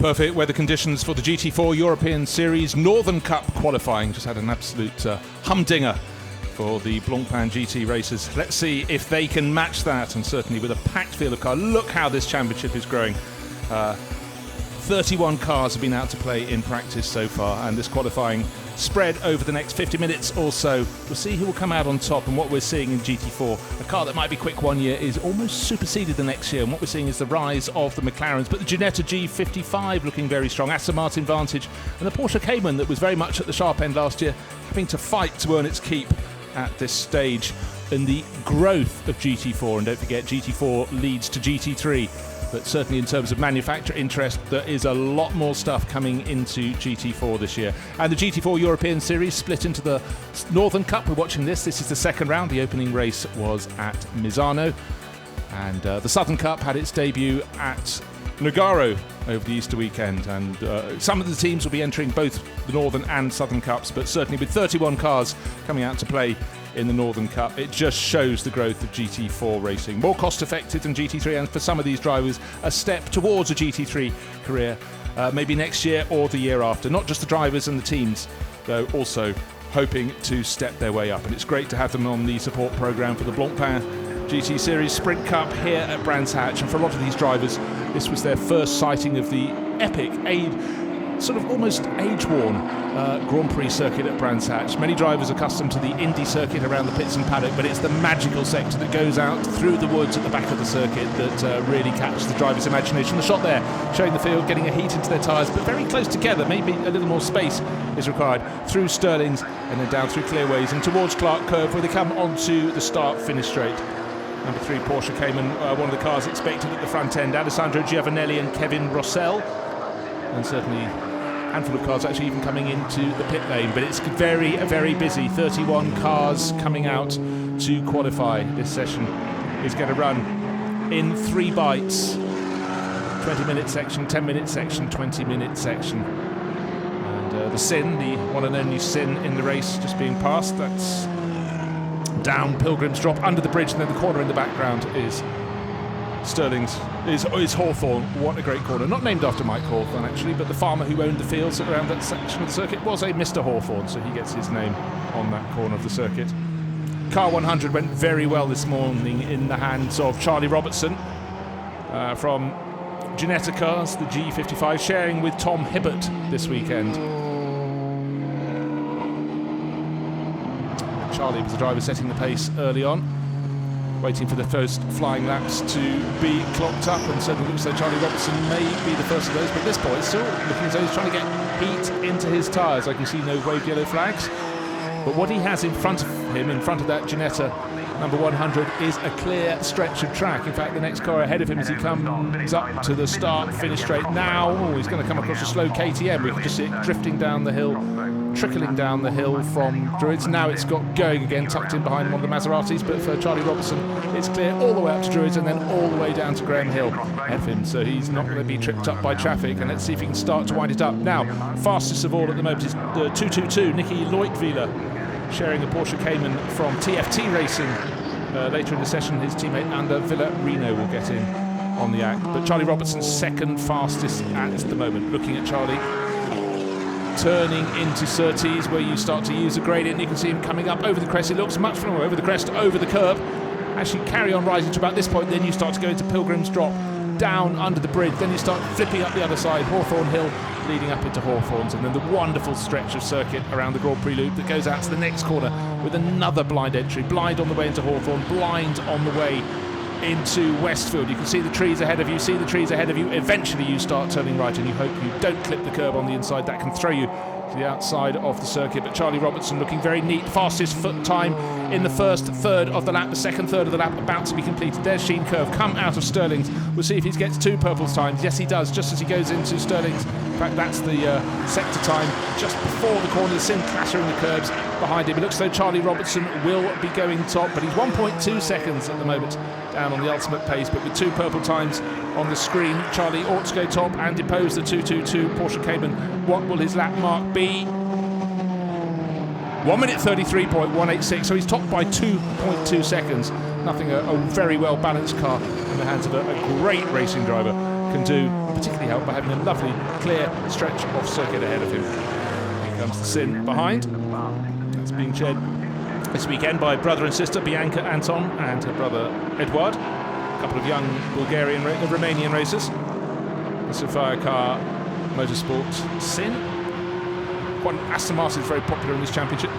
Perfect weather conditions for the GT4 European Series Northern Cup qualifying. Just had an absolute humdinger for the Blancpain GT racers. Let's see if they can match that, and certainly with a packed field of cars. Look how this championship is growing. 31 cars have been out to play in practice so far, and this qualifying spread over the next 50 minutes or so. We'll see who will come out on top, and what we're seeing in GT4, a car that might be quick one year is almost superseded the next year, and what we're seeing is the rise of the McLarens, but the Ginetta G55 looking very strong, Aston Martin Vantage, and the Porsche Cayman that was very much at the sharp end last year, having to fight to earn its keep at this stage in the growth of GT4. And don't forget, GT4 leads to GT3. But certainly in terms of manufacturer interest, there is a lot more stuff coming into GT4 this year. And the GT4 European Series split into the Northern Cup. We're watching this. This is the second round. The opening race was at Misano. And the Southern Cup had its debut at Nogaro over the Easter weekend. And some of the teams will be entering both the Northern and Southern Cups, but certainly with 31 cars coming out to play in the Northern Cup, it just shows the growth of GT4 racing. More cost effective than GT3, and for some of these drivers, a step towards a GT3 career, maybe next year or the year after. Not just the drivers and the teams, though also hoping to step their way up. And it's great to have them on the support programme for the Blancpain GT Series Sprint Cup here at Brands Hatch. And for a lot of these drivers, this was their first sighting of the epic, sort of almost age-worn Grand Prix circuit at Brands Hatch. Many drivers accustomed to the Indy circuit around the pits and paddock, but it's the magical sector that goes out through the woods at the back of the circuit that really catches the driver's imagination. The shot there showing the field getting a heat into their tyres, but very close together. Maybe a little more space is required through Stirlings and then down through Clearways and towards Clark Curve, where they come onto the start-finish straight. Number 3 Porsche Cayman, one of the cars expected at the front end. Alessandro Giovanelli and Kevin Rossell, and certainly handful of cars actually even coming into the pit lane, but it's very, very busy. 31 cars coming out to qualify. This session is going to run in 3 bites: 20-minute section, 10-minute section, 20-minute section. And the Sin, the one and only Sin in the race, just being passed. That's down Pilgrim's Drop under the bridge, and then the corner in the background is Stirling's, is Hawthorne. What a great corner. Not named after Mike Hawthorne, actually, but the farmer who owned the fields around that section of the circuit was a Mr. Hawthorne, so he gets his name on that corner of the circuit. Car 100 went very well this morning in the hands of Charlie Robertson from Ginetta Cars, the G55, sharing with Tom Hibbert this weekend. Charlie was the driver setting the pace early on, waiting for the first flying laps to be clocked up, and certainly looks like Charlie Robertson may be the first of those, but at this point still looking as though he's trying to get heat into his tyres. I can see no waved yellow flags, but what he has in front of him, in front of that Ginetta number 100, is a clear stretch of track. In fact, the next car ahead of him as he comes up to the start finish straight now, he's going to come across a slow KTM. We can just see it drifting down the hill, trickling down the hill from Druids. Now it's got going again, tucked in behind one of the Maseratis, but for Charlie Robertson it's clear all the way up to Druids and then all the way down to Graham Hill ahead of him, so he's not going to be tripped up by traffic. And let's see if he can start to wind it up. Now, fastest of all at the moment is the 222, Nicky Leutwiler, sharing a Porsche Cayman from TFT Racing. Later in the session, his teammate Ander Villarino will get in on the act, but Charlie Robertson's second fastest at the moment. Looking at Charlie turning into Surtees, where you start to use a gradient. You can see him coming up over the crest. It looks much from over the crest, over the curb. Actually carry on rising to about this point, then you start to go into Pilgrim's Drop, down under the bridge, then you start flipping up the other side, Hawthorne Hill leading up into Hawthorne's, and then the wonderful stretch of circuit around the Grand Prix loop that goes out to the next corner with another blind entry. Blind on the way into Hawthorne, blind on the way into Westfield. You can see the trees ahead of you, Eventually you start turning right, and you hope you don't clip the curb on the inside. That can throw you to the outside of the circuit, but Charlie Robertson looking very neat. Fastest foot time in the first third of the lap. The second third of the lap about to be completed. There's Sheen Curve come out of Stirling's. We'll see if he gets 2 purples times. Yes, he does, just as he goes into Stirling's. In fact, that's the sector time just before the corner. The Sin clattering the curbs behind him. It looks as though Charlie Robertson will be going top, but he's 1.2 seconds at the moment down on the ultimate pace, but with 2 purple times on the screen, Charlie ought to go top and depose the 222 Porsche Cayman. What will his lap mark be? 1 minute 33.186, so he's topped by 2.2 seconds. Nothing, a very well balanced car in the hands of a great racing driver can do, particularly helped by having a lovely, clear stretch of circuit ahead of him. Here comes the Sin behind. That's being shared this weekend by brother and sister Bianca Anton and her brother Eduard, a couple of young Romanian racers. The Sofia Car Motorsport Sin. Aston Martin is very popular in this championship.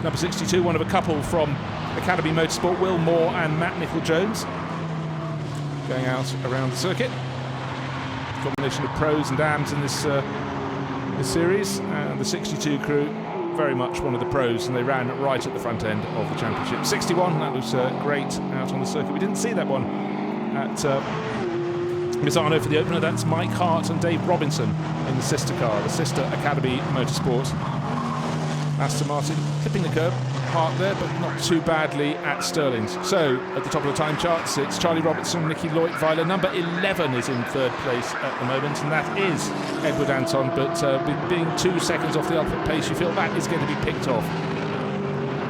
Number 62, one of a couple from Academy Motorsport, Will Moore and Matt Nicol-Jones, going out around the circuit. Combination of pros and dams in this series, and the 62 crew very much one of the pros, and they ran right at the front end of the championship. 61, that was great out on the circuit. We didn't see that one at Misano for the opener. That's Mike Hart and Dave Robinson in the sister car, the sister Academy Motorsport. Aston Martin clipping the curb, Hart there, but not too badly at Stirling's. So, at the top of the time charts, it's Charlie Robertson, Nicky Leutwiler. Number 11 is in third place at the moment, and that is Edward Anton, but with being 2 seconds off the output pace, you feel that is going to be picked off.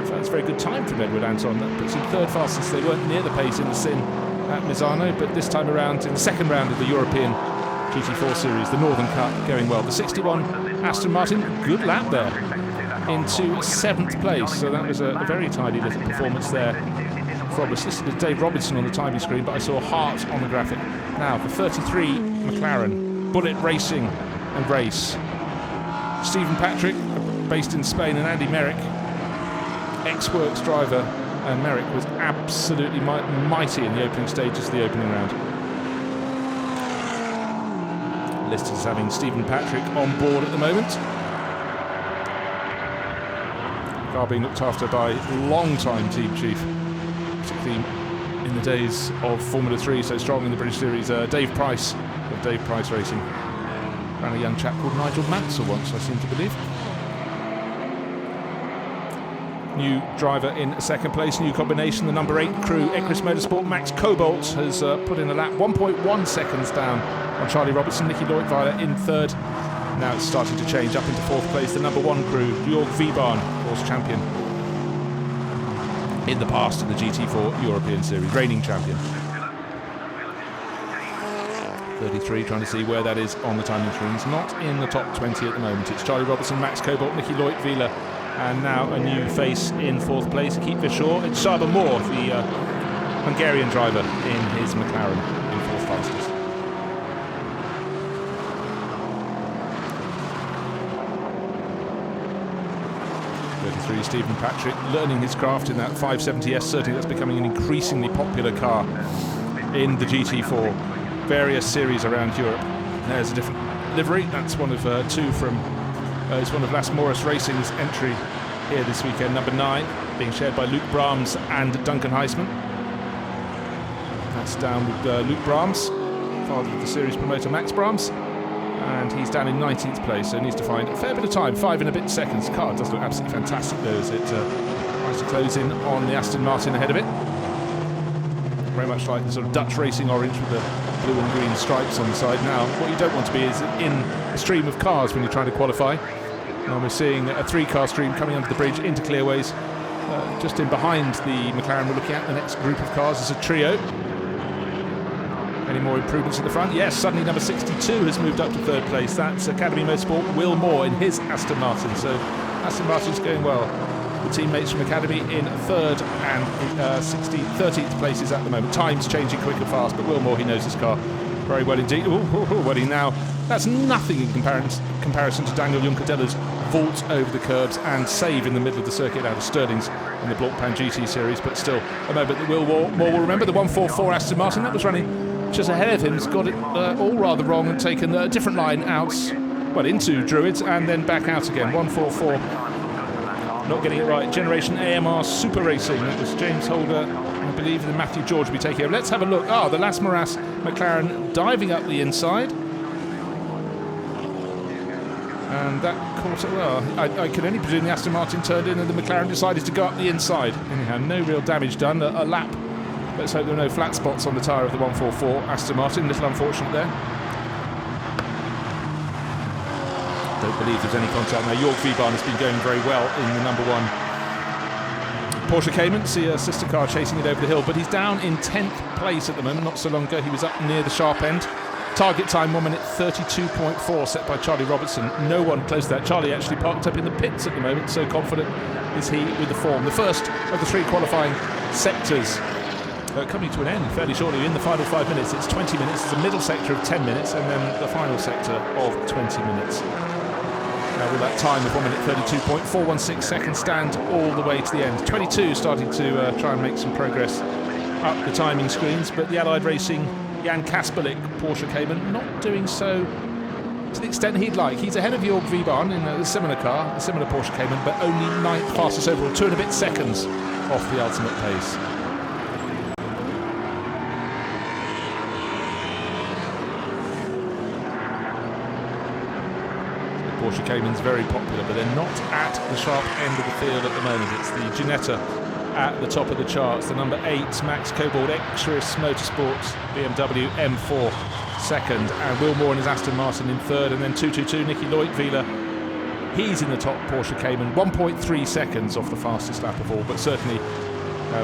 So that's a very good time from Edward Anton. That puts him third fastest. They weren't near the pace in the Sin at Misano, but this time around, in the second round of the European GT4 series, the Northern Cup, going well. The 61 Aston Martin, good lap there, into 7th place, so that was a very tidy little performance there from us. This is Dave Robinson on the timing screen, but I saw Hart on the graphic. Now, the 33 McLaren, Bullet Racing and Race. Stephen Patrick, based in Spain, and Andy Merrick, ex-Works driver, and Merrick was absolutely mighty in the opening stages of the opening round. Listed as having Stephen Patrick on board at the moment. Car being looked after by long-time team chief, particularly in the days of Formula 3, so strong in the British Series, Dave Price of Dave Price Racing. Ran a young chap called Nigel Mansell once, I seem to believe. New driver in second place, new combination, the number 8 crew, Ecris Motorsport. Max Cobalt has put in a lap 1.1 seconds down on Charlie Robertson. Nicky Leutwiler in third. Now it's starting to change up into fourth place. The number 1 crew, Jörg Wiebahn, course champion in the past in the GT4 European Series, reigning champion. 33, trying to see where that is on the timing screens. Not in the top 20 at the moment. It's Charlie Robertson, Max Cobalt, Nicky Leutwiler, and now a new face in fourth place, Keith Vishaw. It's Saba Moore, the Hungarian driver, in his McLaren in fourth fastest. Stephen Patrick learning his craft in that 570S. Certainly that's becoming an increasingly popular car in the GT4 various series around Europe. There's a different livery. That's one of 2 from it's one of Las Morris Racing's entry here this weekend. Number 9 being shared by Luke Brahms and Duncan Heisman. That's down with Luke Brahms, father of the series promoter Max Brahms, and he's down in 19th place, so needs to find a fair bit of time, 5 and a bit seconds. The car does look absolutely fantastic though, as it tries to close in on the Aston Martin ahead of it. Very much like the sort of Dutch racing orange with the blue and green stripes on the side. Now, what you don't want to be is in a stream of cars when you're trying to qualify. And we're seeing a 3-car stream coming under the bridge into clearways. Just in behind the McLaren we're looking at, the next group of cars is a trio. Any more improvements at the front? Yes, suddenly number 62 has moved up to third place. That's Academy Motorsport, Will Moore in his Aston Martin. So Aston Martin's going well. The teammates from Academy in third and 13th places at the moment. Time's changing quick and fast, but Will Moore, he knows his car very well indeed. Well, now, that's nothing in comparison to Daniel Juncadella's vault over the curbs and save in the middle of the circuit out of Stirling's in the Blancpain GT series, but still a moment that Will Moore will remember. The 144 Aston Martin, that was running just ahead of him, has got it all rather wrong and taken a different line out, well, into Druids and then back out again. 144, not getting it right. Generation AMR Super Racing, that was James Holder, I believe, and Matthew George will be taking over. Let's have a look. The Las Morris McLaren diving up the inside. And that caught it well. I can only presume the Aston Martin turned in and the McLaren decided to go up the inside. Anyhow, no real damage done. A lap. Let's hope there are no flat spots on the tyre of the 144 Aston Martin. Little unfortunate there. Don't believe there's any contact now. Jörg Wiebahn has been going very well in the number 1 Porsche Cayman, see a sister car chasing it over the hill, but he's down in 10th place at the moment. Not so long ago he was up near the sharp end. Target time 1 minute 32.4 set by Charlie Robertson. No one close to that. Charlie actually parked up in the pits at the moment, so confident is he with the form. The first of the 3 qualifying sectors coming to an end fairly shortly. In the final 5 minutes, it's 20 minutes. It's a middle sector of 10 minutes and then the final sector of 20 minutes. Now with that time of 1 minute 32.416 seconds stand all the way to the end. 22 starting to try and make some progress up the timing screens, but the Allied Racing Jan Kasperlik Porsche Cayman not doing so to the extent he'd like. He's ahead of Jörg Wiebahn in a similar car, a similar Porsche Cayman, but only 9th fastest overall, 2 and a bit seconds off the ultimate pace. The Porsche Cayman's very popular, but they're not at the sharp end of the field at the moment. It's the Ginetta at the top of the charts, the number 8 Max Cobold Extras Motorsports BMW M4 second, and Will Moore and his Aston Martin in third, and then 222 Nicky Leutwiler. He's in the top Porsche Cayman, 1.3 seconds off the fastest lap of all, but certainly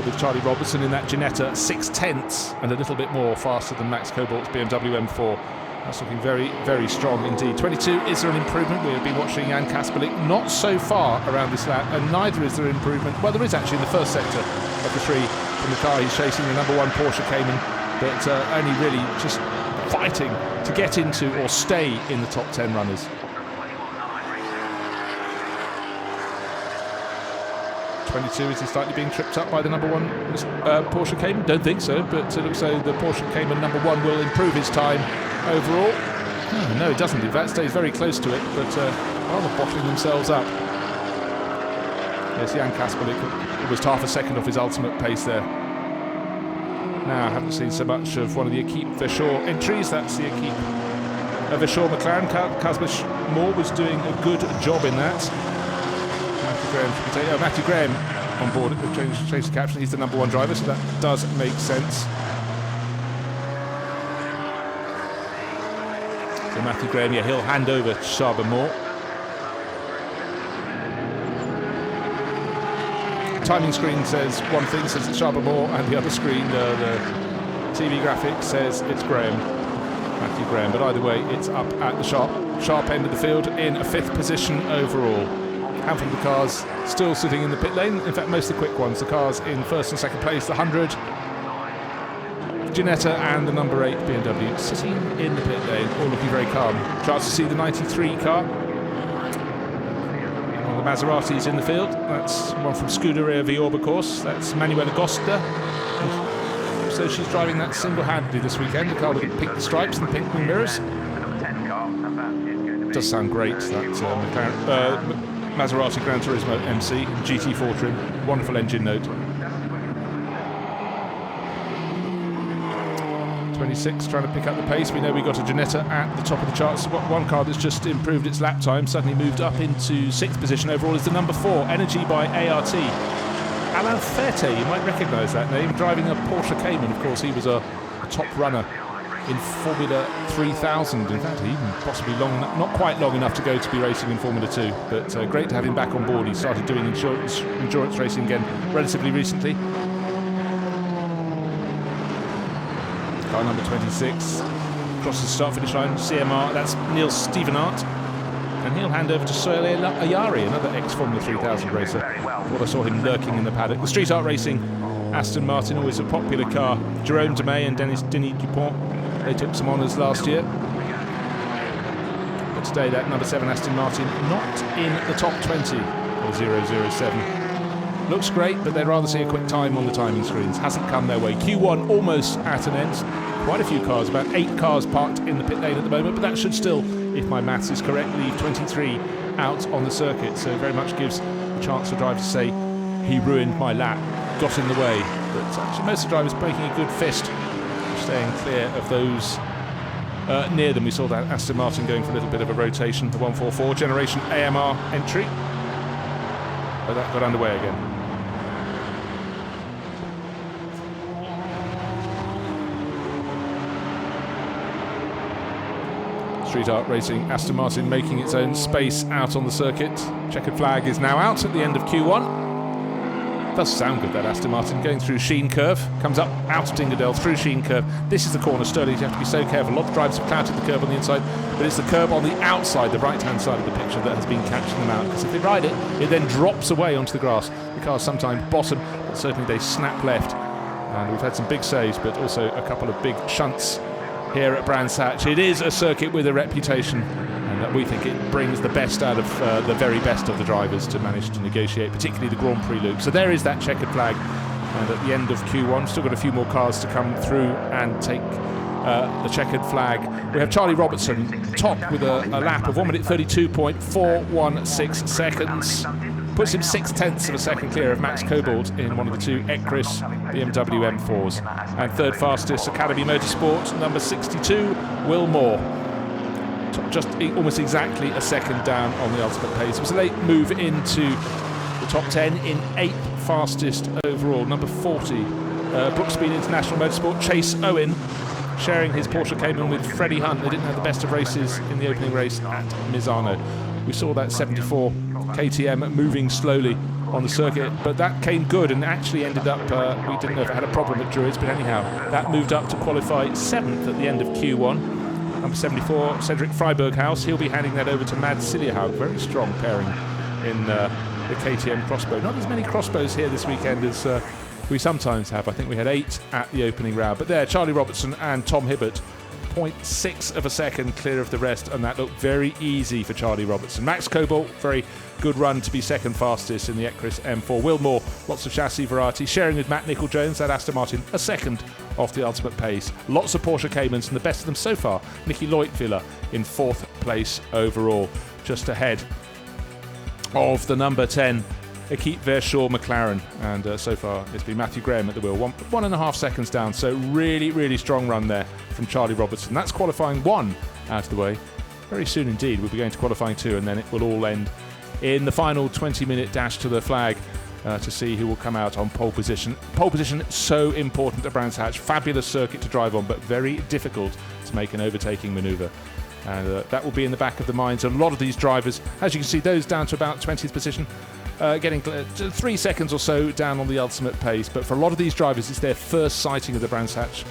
with Charlie Robertson in that Ginetta 6/10 and a little bit more faster than Max Cobold's BMW M4. That's looking very, very strong indeed. 22, is there an improvement? We've been watching Jan Kasperlik not so far around this lap, and neither is there an improvement. Well, there is actually in the first sector of the 3 from the car he's chasing, the number 1 Porsche Cayman, but only really just fighting to get into or stay in the top 10 runners. 22, is he slightly being tripped up by the number 1 Porsche Cayman? Don't think so, but it looks like the Porsche Cayman number 1 will improve his time overall. No, it doesn't. In fact, stays very close to it, but rather bottling themselves up. Yes, Jan Kasperlik almost half a second off his ultimate pace there. Now, I haven't seen so much of one of the Equipe Vershaw entries. That's the Equipe Vershaw McLaren. Casper Moore was doing a good job in that. Matthew Graham on board at the change the caption. He's the number 1 driver, so that does make sense. So Matthew Graham, yeah, he'll hand over to Sharba Moore. Timing screen says one thing, says it's Sharba Moore, and the other screen, the TV graphic, says it's Graham, Matthew Graham. But either way, it's up at the sharp end of the field in a 5th position overall. Handful of the cars still sitting in the pit lane. In fact, most of the quick ones. The cars in 1st and 2nd place, the 100, Ginetta and the number 8 BMW sitting in the pit lane, all looking very calm. Chance to see the 93 car. One of the Maseratis in the field. That's one from Scuderia Viorba course. That's Manuela Gosta. So she's driving that single-handedly this weekend. The car with the pink stripes and the pink mirrors. It does sound great, that Maserati Gran Turismo MC GT4 trim. Wonderful engine note. 26 trying to pick up the pace. We know we got a Ginetta at the top of the charts. One car that's just improved its lap time, suddenly moved up into 6th position overall, is the number 4 Energy by ART. Alain Ferte, you might recognise that name, driving a Porsche Cayman. Of course, he was a top runner in Formula 3000. In fact, even possibly not quite long enough to go to be racing in Formula 2. But great to have him back on board. He started doing endurance racing again relatively recently. Car number 26 crosses the start-finish line. CMR, that's Niels Stevenart. And he'll hand over to Sohail Ayari, another ex-Formula 3000 racer. What I saw him lurking in the paddock. The Street Art Racing Aston Martin, always a popular car. Jerome Demey and Denis Dupont, they took some honours last year. But today that number 7 Aston Martin not in the top 20 or 007. Looks great, but they'd rather see a quick time on the timing screens. Hasn't come their way. Q1 almost at an end. Quite a few cars, about 8 cars parked in the pit lane at the moment, but that should still, if my maths is correct, leave 23 out on the circuit. So very much gives a chance for drivers to say, he ruined my lap, got in the way. But actually most of the drivers breaking a good fist, staying clear of those near them. We saw that Aston Martin going for a little bit of a rotation, the 144 Generation AMR entry. But that got underway again. Street Art Racing Aston Martin making its own space out on the circuit. Checkered flag is now out at the end of Q1. Does sound good, that Aston Martin, going through Sheen Curve, comes up out of Dingledale through Sheen Curve. This is the corner, Stirling, you have to be so careful. A lot of drivers have clouted the curb on the inside, but it's the curb on the outside, the right-hand side of the picture, that has been catching them out, because if they ride it, it then drops away onto the grass. The cars sometimes bottom, but certainly they snap left. And we've had some big saves, but also a couple of big shunts here at Brands Hatch. It is a circuit with a reputation, and we think it brings the best out of the very best of the drivers to manage to negotiate, particularly the Grand Prix loop. So there is that checkered flag, and at the end of Q1, still got a few more cars to come through and take the checkered flag. We have Charlie Robertson top with a lap of 1 minute 32.416 seconds. Puts him 0.6 of a second clear of Max Cobalt in one of the two Ecris BMW M4s. And third fastest, Academy Motorsport, number 62, Will Moore. Just almost exactly a second down on the ultimate pace. It was a late move into the top 10 in 8th fastest overall, number 40. Brookspeed International Motorsport, Chase Owen, sharing his Porsche Cayman with Freddie Hunt. They didn't have the best of races in the opening race at Misano. We saw that 74 KTM moving slowly on the circuit, but that came good and actually ended up, we didn't know if it had a problem at Druids, but anyhow, that moved up to qualify 7th at the end of Q1. Number 74, Cedric Freiberghaus, he'll be handing that over to Mads Siljehaug. Very strong pairing in the KTM crossbow. Not as many crossbows here this weekend as we sometimes have. I think we had 8 at the opening round, but there, Charlie Robertson and Tom Hibbert, 0.6 of a second clear of the rest, and that looked very easy for Charlie Robertson. Max Cobalt, very good run to be second fastest in the Ecris M4. Will Moore, lots of chassis variety, sharing with Matt Nicol-Jones at Aston Martin, a second off the ultimate pace. Lots of Porsche Caymans, and the best of them so far, Nicky Leutviller in 4th place overall, just ahead of the number 10, Akit Verschoor McLaren, and so far it's been Matthew Graham at the wheel, 1.5 seconds down, so really, really strong run there from Charlie Robertson. That's qualifying 1 out of the way. Very soon indeed, we'll be going to qualifying 2, and then it will all end in the final 20-minute dash to the flag to see who will come out on pole position. Pole position, so important at Brands Hatch. Fabulous circuit to drive on, but very difficult to make an overtaking manoeuvre. And that will be in the back of the minds of a lot of these drivers. As you can see, those down to about 20th position, getting 3 seconds or so down on the ultimate pace. But for a lot of these drivers, it's their first sighting of the Brands Hatch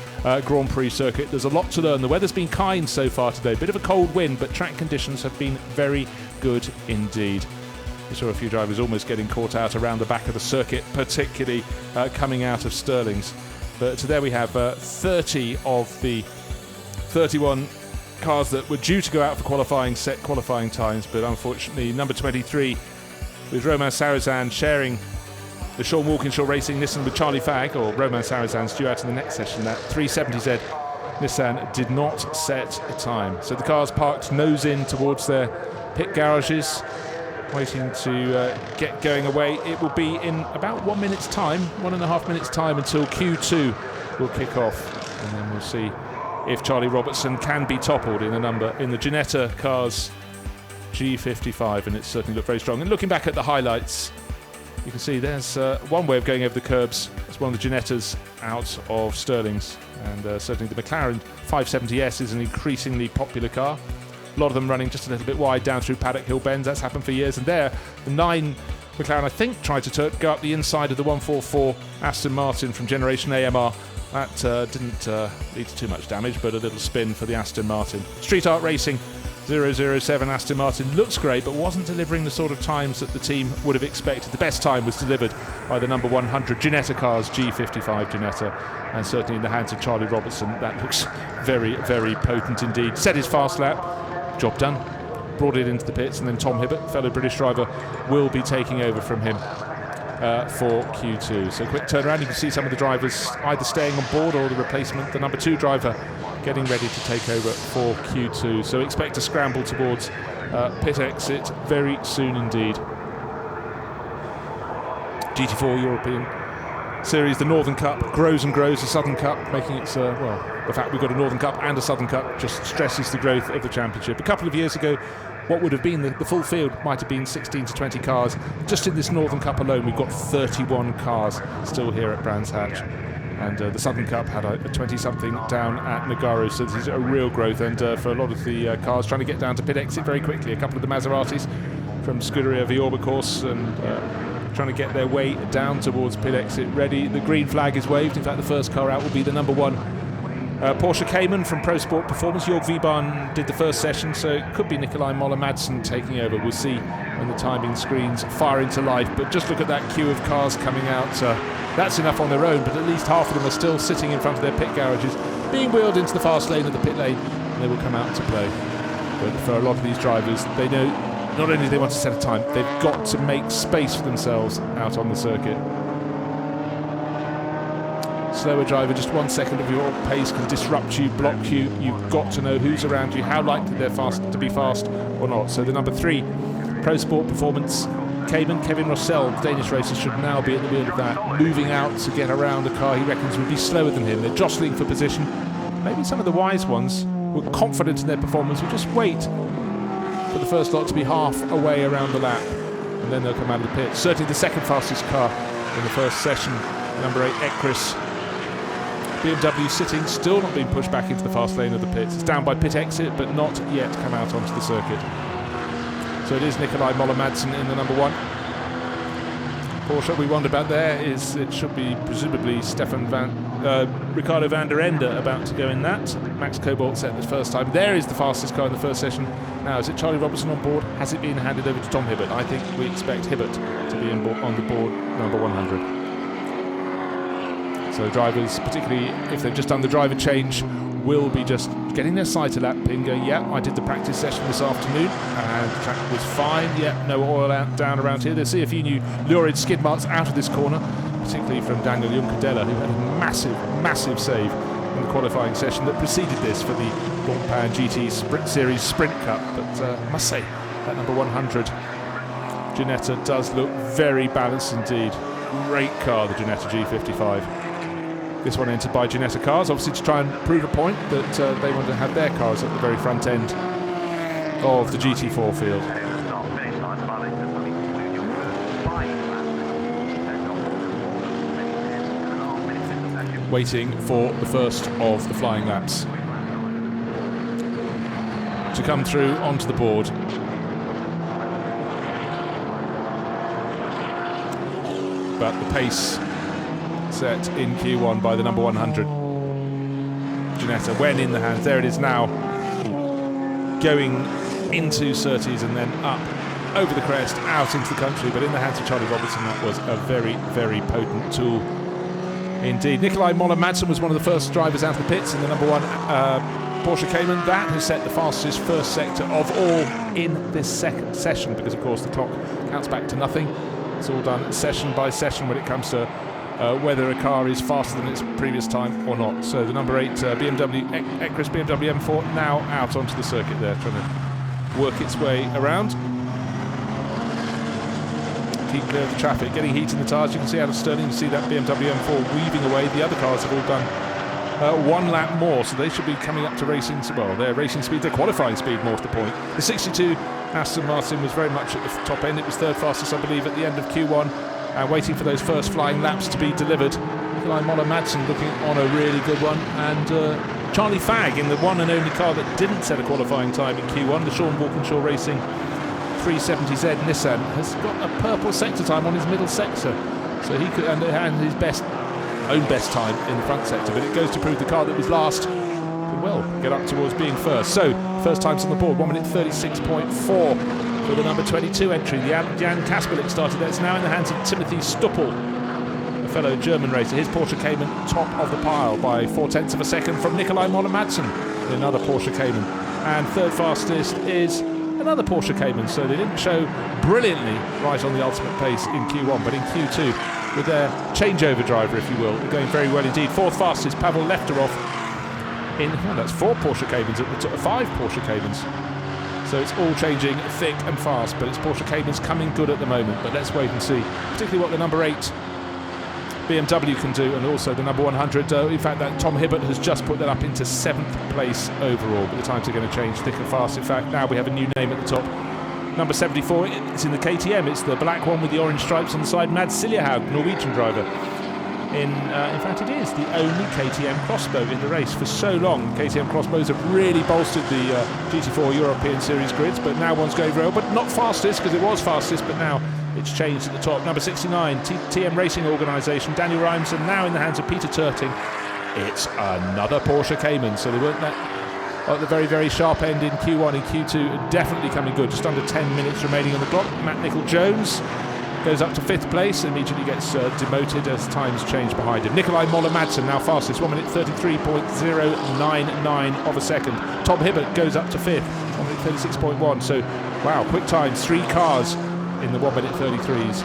Grand Prix circuit. There's a lot to learn. The weather's been kind so far today. Bit of a cold wind, but track conditions have been very good indeed. We saw a few drivers almost getting caught out around the back of the circuit, particularly coming out of Stirling's. But there we have 30 of the 31 cars that were due to go out for qualifying, set qualifying times, but unfortunately number 23 with Romain Sarrazin sharing the Sean Walkinshaw Racing Nissan with Charlie Fagg, or Romain Sarrazin's due out in the next session. That 370Z Nissan did not set a time. So the cars parked nose in towards their pit garages, waiting to get going away. It will be in about 1 minute's time, 1.5 minutes time, until Q2 will kick off, and then we'll see if Charlie Robertson can be toppled in the Ginetta cars G55, and it certainly looked very strong. And looking back at the highlights, you can see there's one way of going over the curbs. It's one of the Ginettas out of Stirling's, and certainly the McLaren 570S is an increasingly popular car. A lot of them running just a little bit wide down through Paddock Hill bends. That's happened for years. And there, the 9 McLaren, I think, tried to go up the inside of the 144 Aston Martin from Generation AMR. That didn't lead to too much damage, but a little spin for the Aston Martin. Street Art Racing 007 Aston Martin looks great, but wasn't delivering the sort of times that the team would have expected. The best time was delivered by the number 100 Ginetta cars, G55 Ginetta, and certainly in the hands of Charlie Robertson, that looks very, very potent indeed. Set his fast lap, job done, brought it into the pits, and then Tom Hibbert, fellow British driver, will be taking over from him for Q2. So quick turnaround. You can see some of the drivers either staying on board or the replacement, the number 2 driver, getting ready to take over for Q2. So expect a scramble towards pit exit very soon indeed. GT4 European Series, the Northern Cup grows and grows. The Southern Cup making its the fact we've got a Northern Cup and a Southern Cup just stresses the growth of the championship. A couple of years ago, what would have been the full field might have been 16 to 20 cars. Just in this Northern Cup alone, we've got 31 cars still here at Brands Hatch. And the Southern Cup had a 20-something down at Nogaro, so this is a real growth. And for a lot of the cars trying to get down to pit exit very quickly, a couple of the Maseratis from Scuderia Villorba course and trying to get their way down towards pit exit ready. The green flag is waved. In fact, the first car out will be the number 1 Porsche Cayman from Pro Sport Performance. Jörg Wiebahn did the first session, so it could be Nikolai Moller-Madsen taking over. We'll see when the timing screens fire into life. But just look at that queue of cars coming out. That's enough on their own, but at least half of them are still sitting in front of their pit garages, being wheeled into the fast lane of the pit lane, and they will come out to play. But for a lot of these drivers, they know not only do they want to set a time, they've got to make space for themselves out on the circuit. Slower driver, just 1 second of your pace can disrupt you, block you. You've got to know who's around you, how likely they're to be fast or not. So the number 3 Pro Sport Performance Cayman, Kevin Rossell, the Danish racer, should now be at the wheel of that, moving out to get around a car he reckons would be slower than him. They're jostling for position. Maybe some of the wise ones who are confident in their performance will just wait for the first lot to be half away around the lap, and then they'll come out of the pit. Certainly the second fastest car in the first session, number 8 Ekris. BMW sitting, still not being pushed back into the fast lane of the pits. It's down by pit exit, but not yet come out onto the circuit. So it is Nikolai Moller-Madsen in the number 1. Porsche we wonder about there is it should be presumably Ricardo van der Ende about to go in that. Max Cobalt set the first time. There is the fastest car in the first session. Now, is it Charlie Robertson on board? Has it been handed over to Tom Hibbert? I think we expect Hibbert to be on the board number 100. So drivers, particularly if they've just done the driver change, will be just getting their sight a lap pin, going, yeah, I did the practice session this afternoon and the track was fine. Yeah, no oil down around here. They'll see a few new lurid skid marks out of this corner, particularly from Daniel Juncadella, who had a massive save in the qualifying session that preceded this for the Blancpain GT Sprint Series Sprint Cup. But I must say, that number 100 Ginetta does look very balanced indeed. Great car, the Ginetta G55. This one entered by Ginetta Cars, obviously to try and prove a point that they want to have their cars at the very front end of the GT4 field. Waiting for the first of the flying laps to come through onto the board. But the pace set in Q1 by the number 100 Ginetta, when in the hands, there it is now, going into Surtees and then up over the crest out into the country, but in the hands of Charlie Robertson that was a very potent tool indeed. Nikolai Moller-Madsen was one of the first drivers out of the pits in the number 1 Porsche Cayman. That has set the fastest first sector of all in this second session, because of course the clock counts back to nothing. It's all done session by session when it comes to whether a car is faster than its previous time or not. So the number 8 BMW Ekris BMW M4 now out onto the circuit there, trying to work its way around. Keep clear of the traffic, getting heat in the tyres. You can see out of Stirling, you can see that BMW M4 weaving away. The other cars have all done 1 lap more, so they should be coming up to racing, well, their racing speed, their qualifying speed more to the point. The 62 Aston Martin was very much at the top end. It was third fastest, I believe, at the end of Q1. Waiting for those first flying laps to be delivered. Nikolai Moller-Madsen looking on a really good one, and Charlie Fagg in the one and only car that didn't set a qualifying time in Q1, the Sean Walkinshaw Racing 370Z Nissan, has got a purple sector time on his middle sector, so he could and his own best time in the front sector, but it goes to prove the car that was last could well get up towards being first. So first times on the board, 1 minute 36.4 for the number 22 entry. Jan Kaspelik started there. It's now in the hands of Timothy Stuppel, a fellow German racer. His Porsche Cayman top of the pile by 0.4 of a second from Nikolai Moller-Madsen in another Porsche Cayman. And third fastest is another Porsche Cayman. So they didn't show brilliantly right on the ultimate pace in Q1, but in Q2, with their changeover driver, if you will, they're going very well indeed. Fourth fastest, Pavel Lefterov in, that's 4 Porsche Caymans at the top, 5 Porsche Caymans. So it's all changing thick and fast, but it's Porsche Caymans coming good at the moment. But let's wait and see, particularly what the number 8 BMW can do, and also the number 100. In fact, that Tom Hibbert has just put that up into 7th place overall, but the times are going to change thick and fast. In fact, now we have a new name at the top. Number 74, it's in the KTM. It's the black one with the orange stripes on the side. Mads Siljehaug, Norwegian driver. In fact, it is the only KTM crossbow in the race for so long. KTM crossbows have really bolstered the GT4 European Series grids, but now one's going very well, but not fastest, because it was fastest, but now It's changed at the top. Number 69, TM Racing Organisation, Daniel Rhymes, and now in the hands of Peter Turting. It's another Porsche Cayman, so they weren't at the very, very sharp end in Q1. In Q2, definitely coming good. Just under 10 minutes remaining on the clock. Matt Nicol-Jones goes up to 5th place, immediately gets demoted as times change behind him. Nikolai Moller-Madsen now fastest, 1 minute 33.099 of a second. Tom Hibbert goes up to 5th, 1 minute 36.1. So, wow, quick times, 3 cars in the 1 minute 33s.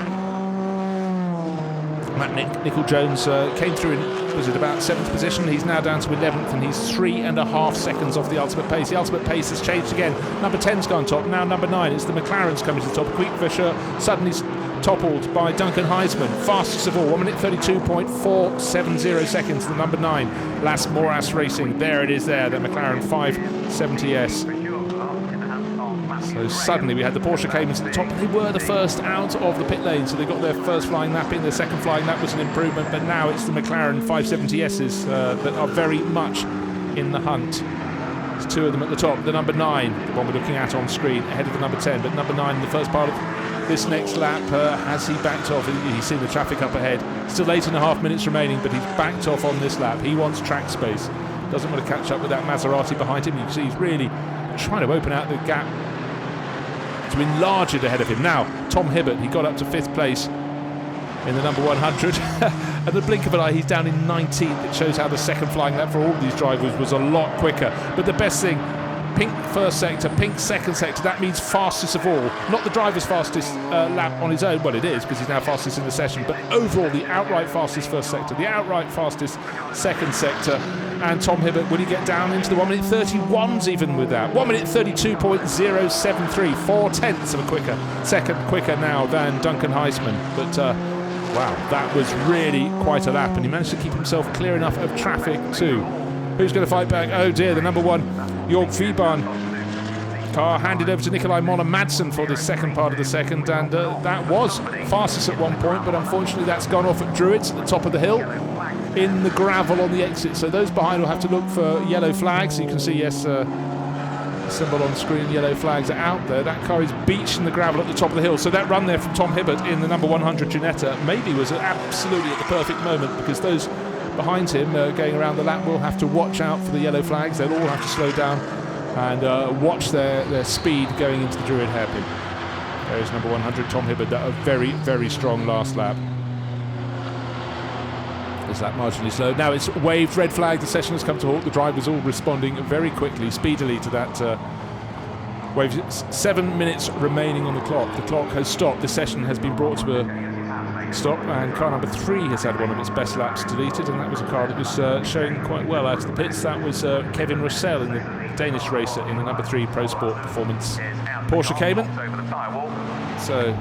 Matt Nicol-Jones came through in, was it about 7th position? He's now down to 11th, and he's 3.5 seconds off the ultimate pace. The ultimate pace has changed again. Number 10's gone top, now number 9. It's the McLarens coming to the top. Quick-Fisher suddenly toppled by Duncan Heisman, fastest of all, 1 minute 32.470 seconds, the number 9, Las Moras Racing. There it is there, the McLaren 570S. So suddenly we had the Porsche Caymans at the top. They were the first out of the pit lane, so they got their first flying lap in. Their second flying lap was an improvement, but now it's the McLaren 570Ss that are very much in the hunt. There's 2 of them at the top. The number 9, the one we're looking at on screen, ahead of the number 10, but number 9 in the first part of this next lap, has he backed off? He's seen the traffic up ahead. Still 8.5 minutes remaining, but he's backed off on this lap. He wants track space. Doesn't want to catch up with that Maserati behind him. You can see he's really trying to open out the gap to enlarge it ahead of him. Now, Tom Hibbert, he got up to 5th place in the number 100. At the blink of an eye, he's down in 19th. It shows how the second flying lap for all of these drivers was a lot quicker. But the best thing, pink first sector, pink second sector, that means fastest of all. Not the driver's fastest lap on his own, well it is because he's now fastest in the session, but overall the outright fastest first sector, the outright fastest second sector. And Tom Hibbert, will he get down into the 1 minute 31s even with that? 1 minute 32.073, 4/10 of a second quicker now than Duncan Heisman. But wow, that was really quite a lap, and he managed to keep himself clear enough of traffic too. Who's going to fight back? Oh dear, the number 1 Jörg Vibahn car handed over to Nikolai Moller-Madsen for the second part of the second, and that was fastest at one point, but unfortunately that's gone off at Druids at the top of the hill in the gravel on the exit. So those behind will have to look for yellow flags. You can see, yes, symbol on screen, yellow flags are out there. That car is beached in the gravel at the top of the hill. So that run there from Tom Hibbert in the number 100 Ginetta maybe was absolutely at the perfect moment, because those behind him going around the lap will have to watch out for the yellow flags. They'll all have to slow down and watch their speed going into the Druid hairpin. There's number 100 Tom Hibbert. A very, very strong last lap. Is that marginally slow? Now it's waved red flag. The session has come to a halt. The drivers all responding very quickly, speedily to that wave. 7 minutes remaining on the clock. The clock has stopped. The session has been brought to a stop, and car number 3 has had one of its best laps deleted, and that was a car that was showing quite well out of the pits. That was Kevin Russell in the Danish racer in the number 3 Pro Sport Performance Porsche Cayman. So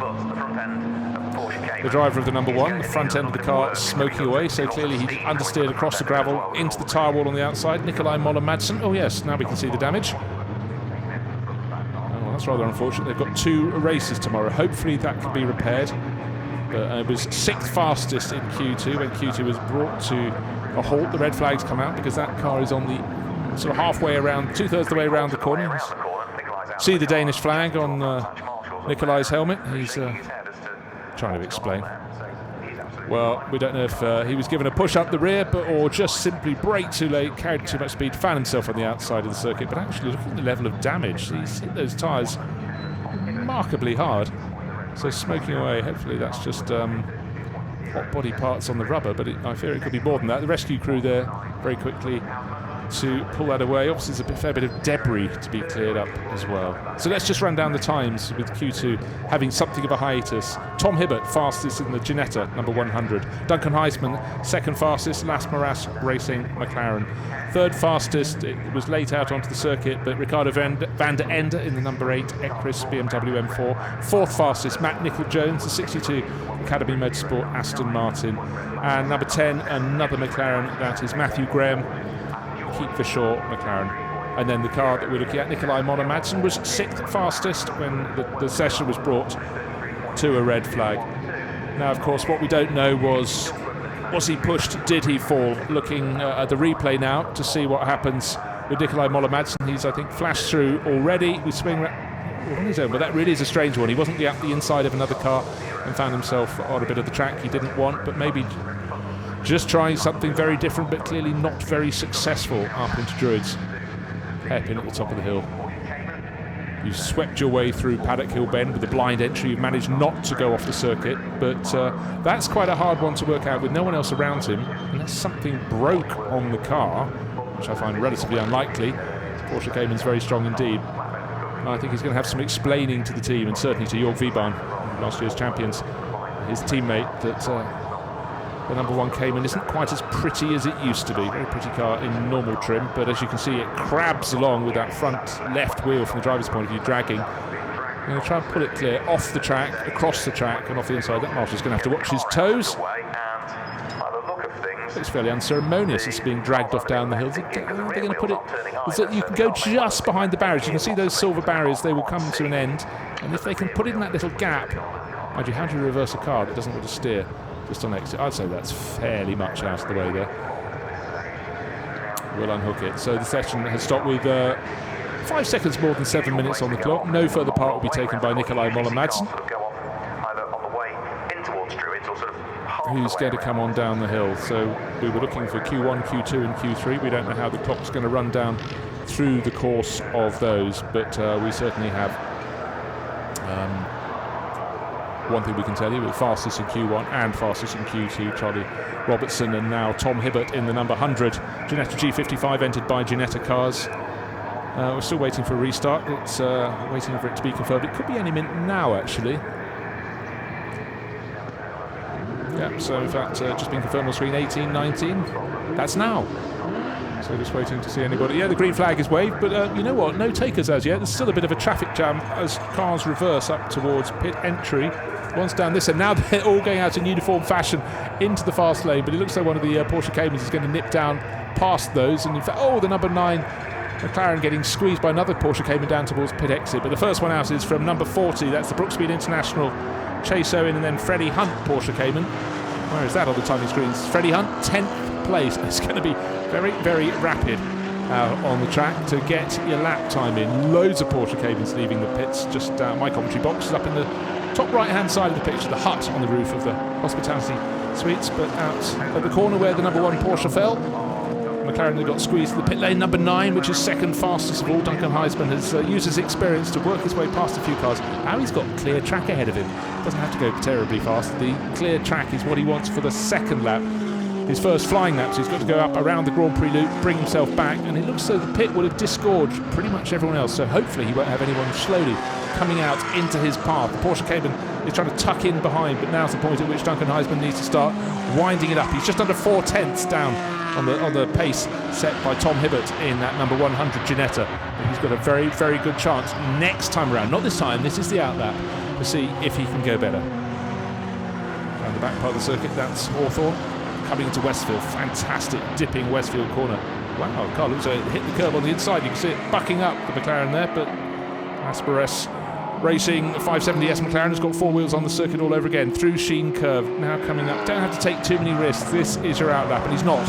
the driver of the number 1, the front end of the car smoking away, so clearly he understeered across the gravel into the tyre wall on the outside. Nikolai Moller-Madsen, oh yes, now we can see the damage. Oh, well, that's rather unfortunate. They've got 2 races tomorrow. Hopefully that can be repaired. But it was 6th fastest in Q2 when Q2 was brought to a halt. The red flags come out because that car is on the sort of halfway around, 2/3 the way around the corner. See the Danish flag on Nikolai's helmet. He's trying to explain. Well, we don't know if he was given a push up the rear, or just simply braked too late, carried too much speed, found himself on the outside of the circuit. But actually, look at the level of damage. He's hit those tyres remarkably hard. So smoking away. Hopefully that's just hot body parts on the rubber, but I fear it could be more than that. The rescue crew there very quickly to pull that away. Obviously there's a fair bit of debris to be cleared up as well. So let's just run down the times, with Q2 having something of a hiatus. Tom Hibbert fastest in the Ginetta, number 100. Duncan Heisman second fastest, Las Moras Racing McLaren. Third fastest, it was late out onto the circuit, but Ricardo van der Ende in the number 8 Ecris BMW M4. Fourth fastest, Matt Nicol-Jones, the 62 Academy Motorsport Aston Martin. And number 10, another McLaren, that is Matthew Graham, Keep for Shore McLaren. And then the car that we're looking at, Nikolai Moller-Madsen, was 6th fastest when the session was brought to a red flag. Now, of course, what we don't know was he pushed? Did he fall? Looking at the replay now to see what happens with Nikolai Moller-Madsen. He's, I think, flashed through already. We swing on his own, but that really is a strange one. He wasn't up the inside of another car. and found himself on a bit of the track he didn't want, but maybe just trying something very different, but clearly not very successful up into Druids. Hairpin at the top of the hill. You've swept your way through Paddock Hill Bend with a blind entry. You've managed not to go off the circuit, but that's quite a hard one to work out with no one else around him, unless something broke on the car, which I find relatively unlikely. Porsche Cayman's very strong indeed. I think he's going to have some explaining to the team, and certainly to Jörg Wiebahn, last year's champions, his teammate, that the number 1 Cayman isn't quite as pretty as it used to be. Very pretty car in normal trim, but as you can see, it crabs along with that front left wheel from the driver's point of view, dragging. I'm going to try and pull it clear off the track, across the track, and off the inside. That marshal's going to have to watch his toes. It's fairly unceremonious. It's being dragged off down the hill. How are they going to put it? Is that you can go just behind the barriers. You can see those silver barriers. They will come to an end, and if they can put it in that little gap, mind you, how do you reverse a car that doesn't want to steer just on exit? I'd say that's fairly much out of the way there. We'll unhook it. So the session has stopped with 5 seconds more than 7 minutes on the clock. No further part will be taken by Nikolai Moller-Madsen, who's going to come on down the hill. So we were looking for Q1, Q2 and Q3. We don't know how the clock's going to run down through the course of those, but we certainly have one thing we can tell you: with fastest in Q1 and fastest in Q2, Charlie Robertson, and now Tom Hibbert in the number 100 Ginetta G55, entered by Ginetta Cars. We're still waiting for a restart. It's waiting for it to be confirmed. It could be any minute now, actually. Yeah, so in fact, just been confirmed on screen, 18:19. That's now. So just waiting to see anybody. Yeah, the green flag is waved, but you know what? No takers as yet. There's still a bit of a traffic jam as cars reverse up towards pit entry. Once down this, and now they're all going out in uniform fashion into the fast lane, but it looks like one of the Porsche Caymans is going to nip down past those, and in fact, the number 9 McLaren getting squeezed by another Porsche Cayman down towards pit exit. But the first one out is from number 40. That's the Brookspeed International Chase Owen, and then Freddie Hunt Porsche Cayman. Where is that on the timing screens? Freddie Hunt, 10th place. It's going to be very, very rapid on the track to get your lap time in. Loads of Porsche Caymans leaving the pits. Just my commentary box is up in the top right-hand side of the picture, the hut on the roof of the hospitality suites, but out at the corner where the number 1 Porsche fell, McLaren had got squeezed to the pit lane. Number 9, which is second fastest of all, Duncan Heisman, has used his experience to work his way past a few cars. Now he's got clear track ahead of him. Doesn't have to go terribly fast. The clear track is what he wants for the second lap. His first flying lap, so he's got to go up around the Grand Prix loop, bring himself back, and it looks as though the pit will have disgorged pretty much everyone else, so hopefully he won't have anyone slowly coming out into his path. The Porsche Cayman is trying to tuck in behind, but now's the point at which Duncan Heisman needs to start winding it up. He's just under 4/10 down on the pace set by Tom Hibbert in that number 100 Ginetta. And he's got a very, very good chance next time around. Not this time, this is the outlap, to see if he can go better. Around the back part of the circuit, that's Hawthorne coming into Westfield. Fantastic dipping Westfield corner. Wow, the car looks like it hit the curb on the inside. You can see it bucking up the McLaren there, but Asperes Racing 570S McLaren has got 4 wheels on the circuit all over again. Through Sheen Curve, now coming up. Don't have to take too many risks. This is your outlap, and he's not.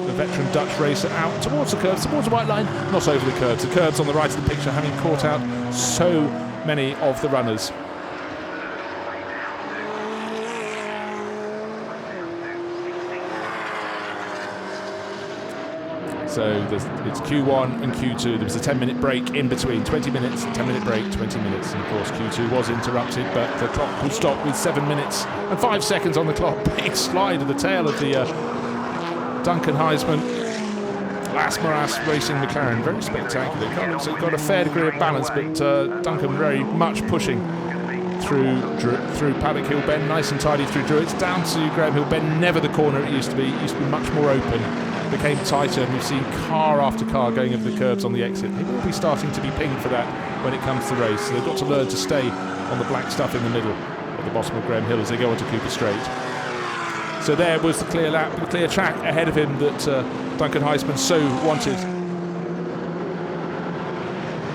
The veteran Dutch racer out towards the curves, towards the white line, not over the curves. The curves on the right of the picture having caught out so many of the runners. So it's Q1 and Q2. There was a 10-minute break in between. 20 minutes, 10-minute break, 20 minutes. And of course Q2 was interrupted, but the clock would stop with 7 minutes and 5 seconds on the clock. Big slide at the tail of the Duncan Heisman Las Maras Racing McLaren. Very spectacular. It looks like it's got a fair degree of balance, but Duncan very much pushing through Paddock Hill Bend, nice and tidy through Druids, down to Graham Hill Bend. Never the corner it used to be. It used to be much more open. Became tighter, and we've seen car after car going over the curbs on the exit. They will be starting to be pinged for that when it comes to the race. So they've got to learn to stay on the black stuff in the middle at the bottom of Graham Hill as they go onto Cooper Straight. So there was the clear lap, the clear track ahead of him that Duncan Heisman so wanted.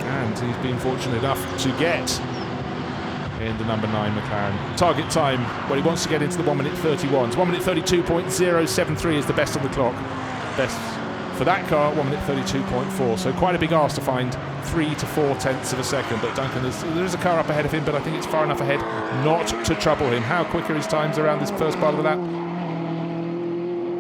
And he's been fortunate enough to get in the number 9 McLaren. Target time, well, he wants to get into the 1 minute 31. 1 minute 32.073 is the best on the clock. Best For that car, 1 minute 32.4. So quite a big ask to find 3 to 4 tenths of a second. But Duncan, there is a car up ahead of him, but I think it's far enough ahead not to trouble him. How quick are his times around this first part of the lap?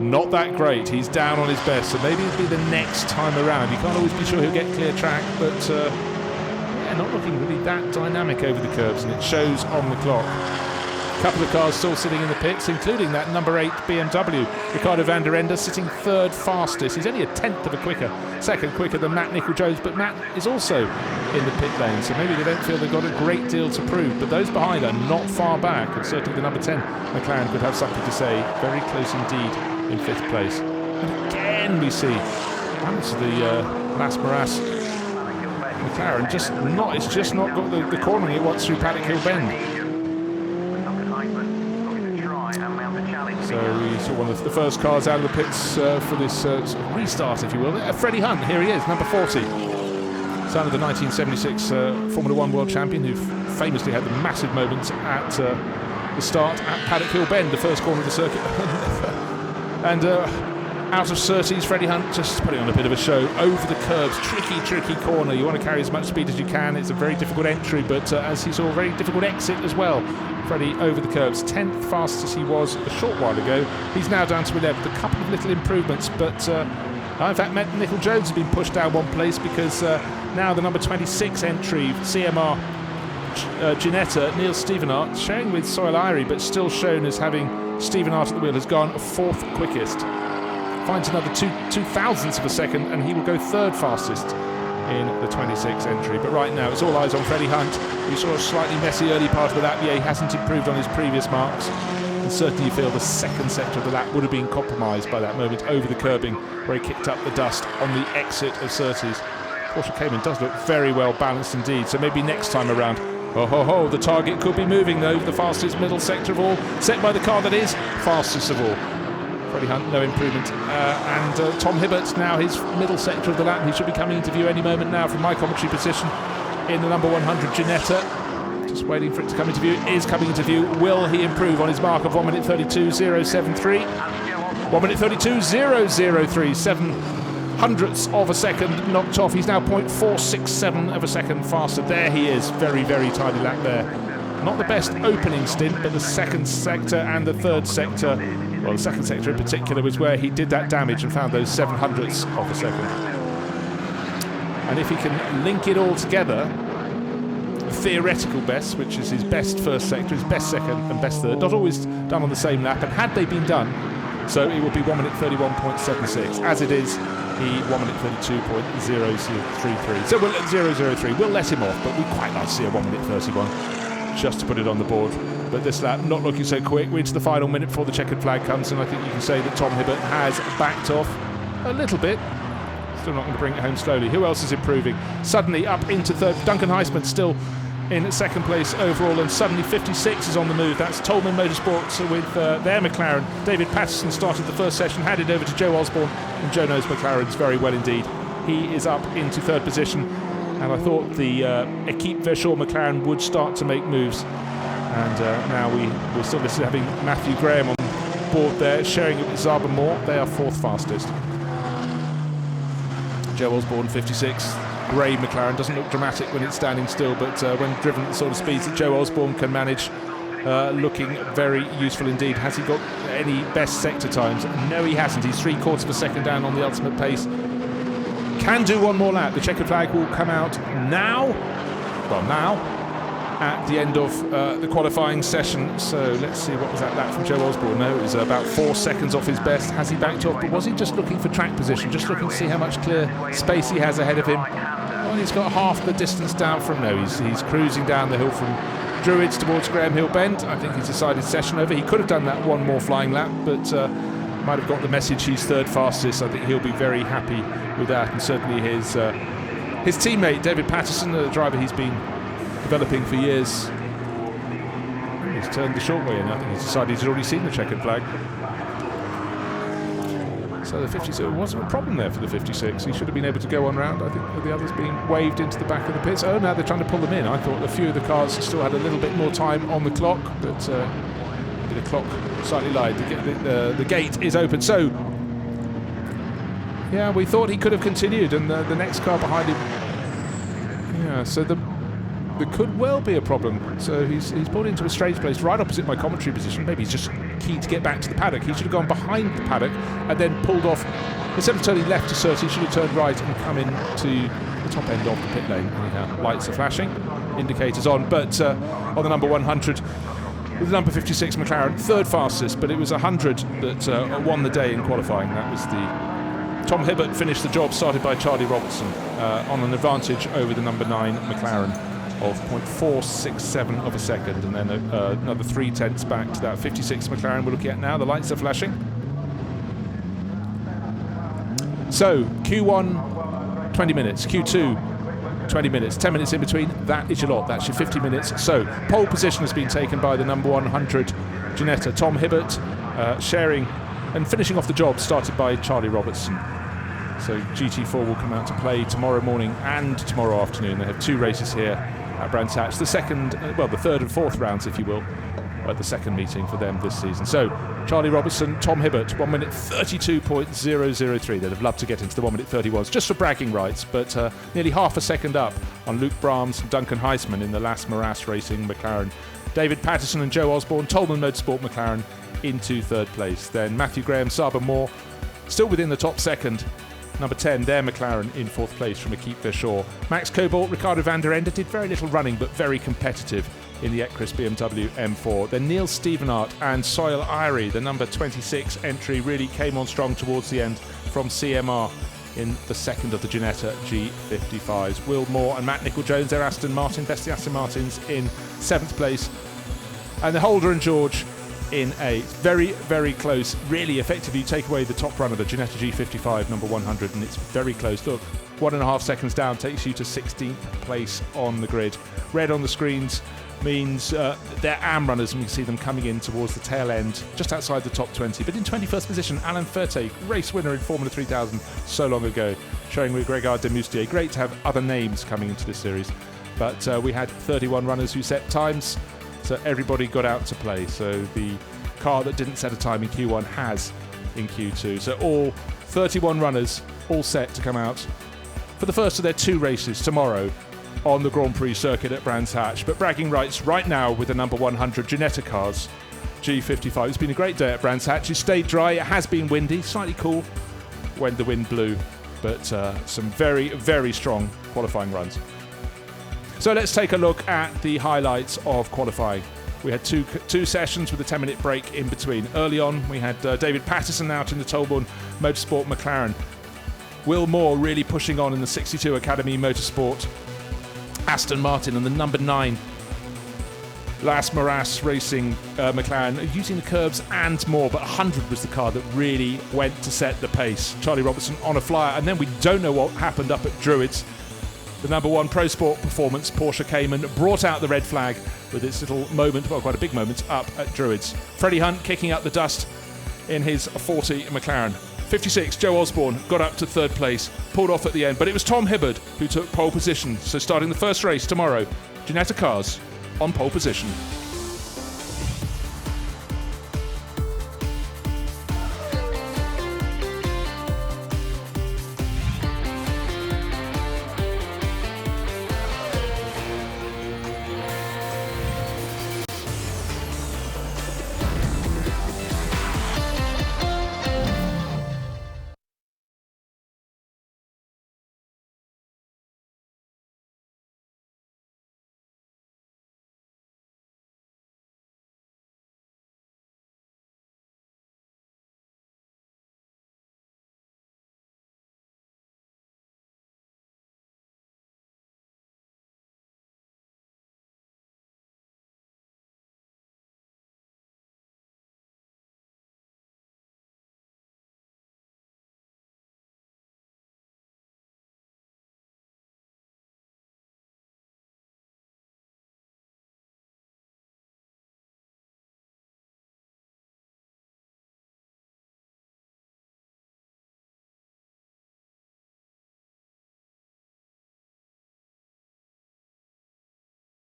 Not that great. He's down on his best, so maybe it'll be the next time around. You can't always be sure he'll get clear track, but yeah, not looking really that dynamic over the curbs, and it shows on the clock. A couple of cars still sitting in the pits, including that number 8 BMW. Ricardo van der Ende sitting third fastest. He's only a tenth of a second quicker than Matt Nicol-Jones, but Matt is also in the pit lane, so maybe they don't feel they've got a great deal to prove. But those behind are not far back, and certainly the number 10 McLaren could have something to say. Very close indeed in 5th place. And again we see once the Las Maras McLaren it's just not got the cornering it wants through Paddock Hill Bend. So we saw one of the first cars out of the pits for this restart, if you will. Freddie Hunt, here he is, number 40. Son of the 1976 Formula 1 world champion, who famously had the massive moments at the start at Paddock Hill Bend, the first corner of the circuit. And out of Surtees, Freddie Hunt just putting on a bit of a show over the curbs. Tricky corner. You want to carry as much speed as you can. It's a very difficult entry, but as he saw, a very difficult exit as well. Freddie over the curbs, 10th fastest he was a short while ago. He's now down to 11th. A couple of little improvements, but in fact, Matt Nicol-Jones has been pushed down one place because now the number 26 entry, CMR Ginetta, Neil Stevenart, showing with Soil Irie, but still shown as having Stevenart at the wheel, has gone 4th quickest. Finds another 2 thousandths of a second, and he will go 3rd fastest in the 26 entry. But right now, it's all eyes on Freddie Hunt. We saw a slightly messy early part of the lap. Yeah, he hasn't improved on his previous marks. And certainly you feel the second sector of the lap would have been compromised by that moment over the curbing where he kicked up the dust on the exit of Surtees. Porsche Cayman does look very well balanced indeed, so maybe next time around. The target could be moving though. The fastest middle sector of all, set by the car that is fastest of all. Freddie Hunt, no improvement. And Tom Hibbert, now his middle sector of the lap. He should be coming into view any moment now from my commentary position in the number 100, Ginetta. Just waiting for it to come into view. It is coming into view. Will he improve on his mark of 1 minute 32.073? 1 minute 32.003. 7 hundredths of a second knocked off. He's now 0.467 of a second faster. There he is. Very, very tiny lap there. Not the best opening stint, but the second sector and the third sector, well, the second sector in particular, was where he did that damage and found those 7 hundredths of a second. And if he can link it all together, theoretical best, which is his best first sector, his best second and best third, not always done on the same lap, and had they been done, so it would be 1 minute 31.76. As it is, he 1 minute 32.033. So we'll let 003. We'll let him off, but we'd quite like to see a 1 minute 31 just to put it on the board. But this lap not looking so quick. We're into the final minute before the checkered flag comes, and I think you can say that Tom Hibbert has backed off a little bit. Still not going to bring it home slowly. Who else is improving? Suddenly up into third. Duncan Heisman still in second place overall, and suddenly 56 is on the move. That's Tolman Motorsports with their McLaren. David Patterson started the first session, handed over to Joe Osborne, and Joe knows McLaren's very well indeed. He is up into third position, and I thought the Equipe Verschoor McLaren would start to make moves. And now we're still listed having Matthew Graham on board there, sharing it with Zaba Moore. They are 4th fastest. Joe Osborne, 56. Grey McLaren doesn't look dramatic when it's standing still, but when driven at the sort of speeds that Joe Osborne can manage, looking very useful indeed. Has he got any best sector times? No, he hasn't. He's 3/4 of a second down on the ultimate pace. Can do one more lap. The checkered flag will come out now. Well, now, at the end of the qualifying session. So let's see, what was that lap from Joe Osborne? No, it was about 4 seconds off his best. Has he backed off? But was he just looking for track position? Just looking to see how much clear space he has ahead of him? Well, he's got half the distance down from no. He's cruising down the hill from Druids towards Graham Hill Bend. I think he's decided session over. He could have done that one more flying lap, but might have got the message he's third fastest. I think he'll be very happy with that, and certainly his teammate David Patterson, the driver he's been developing for years, he's turned the short way in. I think he's decided he's already seen the checkered flag. So the 56, it wasn't a problem there for the 56. He should have been able to go on round. I think the others being waved into the back of the pits. Oh, now they're trying to pull them in. I thought a few of the cars still had a little bit more time on the clock, but maybe the clock slightly lied. The gate is open. So Yeah, we thought he could have continued, and the next car behind him. Yeah, so there could well be a problem. So he's pulled into a strange place right opposite my commentary position. Maybe he's just keen to get back to the paddock. He should have gone behind the paddock and then pulled off. Instead of turning left to Surtees, he should have turned right and come in to the top end of the pit lane. Anyhow, lights are flashing, indicators on, but on the number 100, with the number 56 McLaren, third fastest, but it was 100 that won the day in qualifying. That was the Tom Hibbert finished the job started by Charlie Robertson on an advantage over the number 9 McLaren of 0.467 of a second, and then another 0.3 back to that 56 McLaren we're looking at now. The lights are flashing. So Q1 20 minutes, Q2 20 minutes, 10 minutes in between. That is your lot. That's your 50 minutes. So pole position has been taken by the number 100 Ginetta, Tom Hibbert, sharing and finishing off the job started by Charlie Robertson. So GT4 will come out to play tomorrow morning and tomorrow afternoon. They have 2 races here at Brands Hatch. The second, the third and fourth rounds, if you will, at the second meeting for them this season. So Charlie Robertson, Tom Hibbert, 1 minute 32.003. They'd have loved to get into the 1 minute 31s just for bragging rights, but nearly half a second up on Luke Brahms and Duncan Heisman in the Las Maras Racing McLaren. David Patterson and Joe Osborne, Tolman Motorsport McLaren, into third place. Then Matthew Graham, Saba Moore, still within the top second. Number 10, their McLaren in fourth place from Equipe Verschoor. Max Cobalt, Ricardo van der Ende did very little running, but very competitive in the Ecris BMW M4. Then Neil Stevenart and Soil Irie, the number 26 entry, really came on strong towards the end from CMR in the second of the Ginetta G55s. Will Moore and Matt Nicol-Jones, their Aston Martin, best of the Aston Martins, in seventh place. And the Holder and George in a very, very close, really effectively take away the top runner, the Ginetta G55 number 100, and it's very close. Look, 1.5 seconds down takes you to 16th place on the grid. Red on the screens means they're AM runners, and we can see them coming in towards the tail end, just outside the top 20. But in 21st position, Alain Ferté, race winner in Formula 3000 so long ago, showing with Gregard de Moustier. Great to have other names coming into this series. But we had 31 runners who set times, so everybody got out to play. So the car that didn't set a time in Q1 has in Q2. So all 31 runners all set to come out for the first of their 2 races tomorrow on the Grand Prix circuit at Brands Hatch. But bragging rights right now with the number 100 Ginetta cars, G55. It's been a great day at Brands Hatch. It stayed dry. It has been windy, slightly cool when the wind blew, but some very, very strong qualifying runs. So let's take a look at the highlights of qualifying. We had two sessions with a 10-minute break in between. Early on, we had David Patterson out in the Tolborn Motorsport McLaren. Will Moore really pushing on in the 62 Academy Motorsport Aston Martin, and the number 9 Las Maras Racing McLaren, using the curbs and more, but 100 was the car that really went to set the pace. Charlie Robertson on a flyer, and then we don't know what happened up at Druids. The number 1 Pro Sport Performance Porsche Cayman brought out the red flag with its little moment, well, quite a big moment, up at Druids. Freddie Hunt kicking up the dust in his 40 McLaren. 56, Joe Osborne got up to third place, pulled off at the end, but it was Tom Hibbert who took pole position. So starting the first race tomorrow, Ginetta cars on pole position.